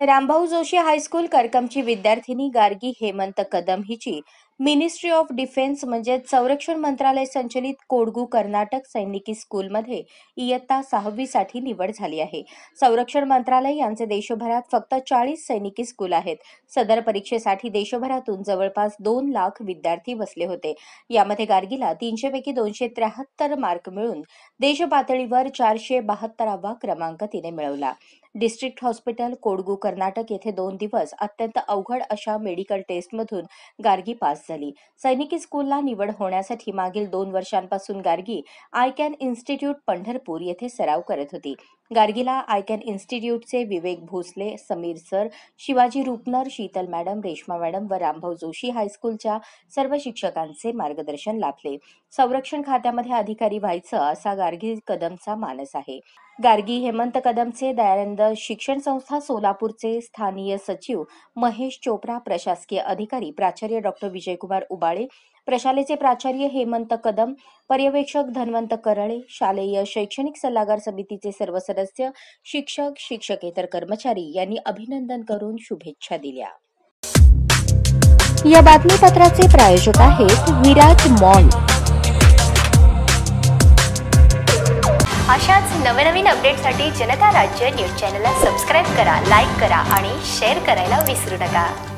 Rambhau Joshi high school करकमची विद्यार्थिनी गार्गी हेमंत कदम हिची ministry of defence म्हणजे संरक्षण मंत्रालय संचलित कोडगू कर्नाटक सैनिकी स्कूलमध्ये इयत्ता 6वी साठी निवड झाली आहे। संरक्षण मंत्रालय यांचे देशभरात फक्त 40 सैनिकी स्कूल आहेत। सदर परीक्षेसाठी देशभरातून जवळपास 2 लाख विद्यार्थी बसले होते। यामध्ये गार्गीला 300 पैकी 273 मार्क मिळून देशपातळीवर 472वा क्रमांक तिने मिळवला। डिस्ट्रिक्ट हॉस्पिटल कोडगू कर्नाटक येथे 2 दिवस अत्यंत अवघड अशा मेडिकल टेस्टमधून गार्गी पास झाली। सैनिकी स्कूलला निवड होण्यासाठी मागील 2 वर्षांपासून गार्गी आयकॅन इन्स्टिट्यूट पंढरपूर येथे सराव करत होती। गार्गीला आयकॅन इन्स्टिट्यूटचे Vivek Bhosale, Samir sir, Shivaji Rupnar, Sheetal madam, Reshma madam व रामभाऊ जोशी हायस्कूलच्या सर्व शिक्षकांचे मार्गदर्शन लाभले। संरक्षण खात्यामध्ये अधिकारी व्हायचं असा गार्गी कदमचा मानस आहे। गार्गी हेमंत कदमचे दयानंद शिक्षण संस्था सोलापूरचे स्थानीय सचिव महेश चोप्रा, प्रशासकीय अधिकारी प्राचार्य डॉ. विजयकुमार उबाळे, प्रशालेचे प्राचार्य हेमंत कदम, पर्यवेक्षक धन्वंत करळे, शालेय शैक्षणिक सल्लागार समितीचे सर्व सदस्य, शिक्षक, शिक्षकेतर कर्मचारी यांनी अभिनंदन करून शुभेच्छा दिल्या। या बातमीपत्राचे प्रायोजक आहेत विराज मॉल। अशाच नवनवीन अपडेटसाठी जनता राज्य न्यूज चॅनलला सबस्क्राईब करा, लाईक करा आणि शेअर करायला विसरू नका।